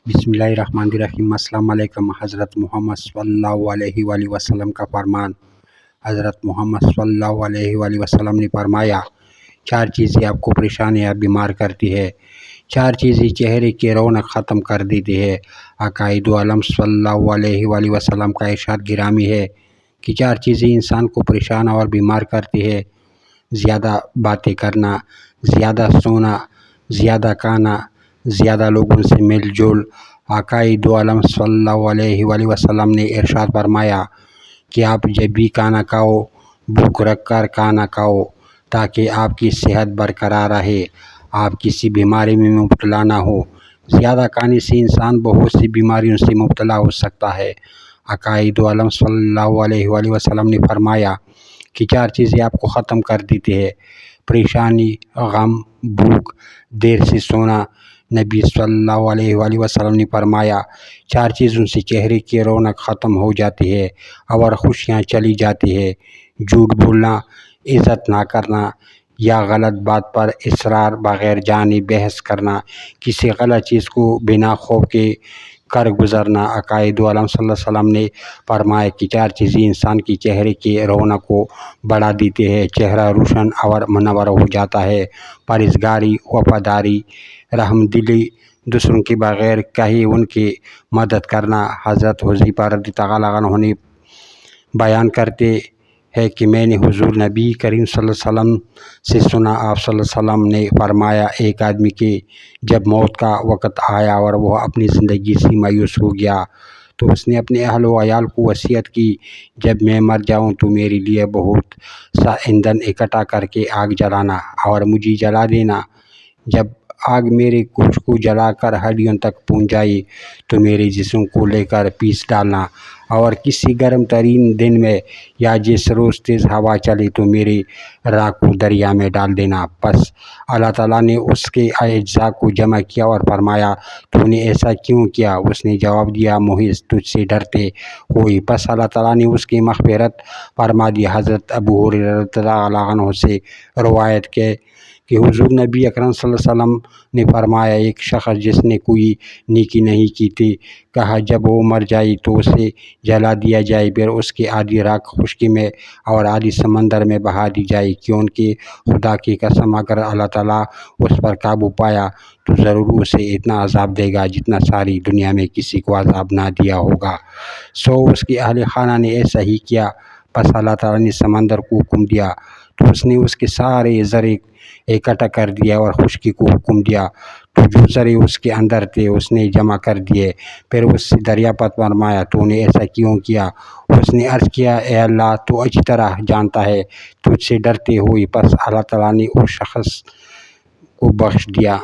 بسم اللہ الرحمن الرحیم۔ السلام علیکم۔ حضرت محمد صلی اللہ علیہ وآلہ وسلم کا فرمان۔ حضرت محمد صلی اللہ علیہ وآلہ وسلم نے فرمایا، 4 چیزیں آپ کو پریشان یا بیمار کرتی ہے، 4 چیزیں چہرے کی رونق ختم کر دیتی ہے۔ عقائد عالم صلی اللہ علیہ وآلہ وسلم کا ارشاد گرامی ہے کہ 4 چیزیں انسان کو پریشان اور بیمار کرتی ہے: زیادہ باتیں کرنا، زیادہ سونا، زیادہ کھانا، زیادہ لوگوں سے مل جل۔ عقائد عالم صلی اللہ علیہ وآلہ وسلم نے ارشاد فرمایا کہ آپ جب بھی کھانا کھاؤ، بھوک رکھ کر کھانا کھاؤ تاکہ آپ کی صحت برقرار رہے، آپ کسی بیماری میں مبتلا نہ ہو۔ زیادہ کھانے سے انسان بہت سی بیماریوں سے مبتلا ہو سکتا ہے۔ عقائد عالم صلی اللہ علیہ وآلہ وسلم نے فرمایا کہ 4 چیزیں آپ کو ختم کر دیتی ہے: پریشانی، غم، بھوک، دیر سے سونا۔ نبی صلی اللہ علیہ وآلہ وسلم نے فرمایا، 4 چیزوں سے چہرے کی رونق ختم ہو جاتی ہے اور خوشیاں چلی جاتی ہے: جھوٹ بولنا، عزت نہ کرنا یا غلط بات پر اصرار، بغیر جانے بحث کرنا، کسی غلط چیز کو بنا خوف کے کر گزرنا۔ عقائد عالم صلی اللہ علیہ وسلم نے فرمایا کہ 4 چیزیں انسان کی چہرے کی رونق کو بڑھا دیتی ہے، چہرہ روشن اور منور ہو جاتا ہے۔ پرہیزگاری، وفاداری، رحم دلی، دوسروں کے بغیر کہے ان کی مدد کرنا۔ حضرت حذیفہ رضی اللہ عنہ نے بیان کرتے ہیں کہ میں نے حضور نبی کریم صلی اللہ علیہ وسلم سے سنا، آپ صلی اللہ علیہ وسلم نے فرمایا، ایک آدمی کے جب موت کا وقت آیا اور وہ اپنی زندگی سے مایوس ہو گیا تو اس نے اپنے اہل و عیال کو وصیت کی، جب میں مر جاؤں تو میرے لیے بہت سا ایندھن اکٹھا کر کے آگ جلانا اور مجھے جلا دینا۔ جب آگ میرے گوشت کو جلا کر ہڈیوں تک پہنچ جائے تو میرے جسم کو لے کر پیس ڈالنا، اور کسی گرم ترین دن میں یا جس روز تیز ہوا چلے تو میری راکھ کو دریا میں ڈال دینا۔ پس اللہ تعالیٰ نے اس کے اجزاء کو جمع کیا اور فرمایا، تو نے ایسا کیوں کیا؟ اس نے جواب دیا، محض تجھ سے ڈرتے ہوئے۔ پس اللہ تعالیٰ نے اس کی مغفرت فرما دی۔ حضرت ابو ہریرہ رضی اللہ عنہ سے روایت کہ حضور نبی اکرم صلی اللہ علیہ وسلم نے فرمایا، ایک شخص جس نے کوئی نیکی نہیں کی تھی، کہا جب وہ مر جائے تو اسے جلا دیا جائے، پھر اس کی آدھی راکھ خشکی میں اور آدھی سمندر میں بہا دی جائے، کیونکہ خدا کی قسم اگر اللہ تعالیٰ اس پر قابو پایا تو ضرور اسے اتنا عذاب دے گا جتنا ساری دنیا میں کسی کو عذاب نہ دیا ہوگا۔ اس کے اہل خانہ نے ایسا ہی کیا۔ پس اللہ تعالیٰ نے سمندر کو حکم دیا تو اس نے اس کے سارے ذرے اکٹھا کر دیا، اور خشکی کو حکم دیا تو جو ذرے اس کے اندر تھے اس نے جمع کر دیے۔ پھر اس سے دریافت فرمایا، تو نے ایسا کیوں کیا؟ اس نے عرض کیا، اے اللہ، تو اچھی طرح جانتا ہے، تجھ سے ڈرتے ہوئے۔ پس اللہ تعالیٰ نے اس شخص کو بخش دیا۔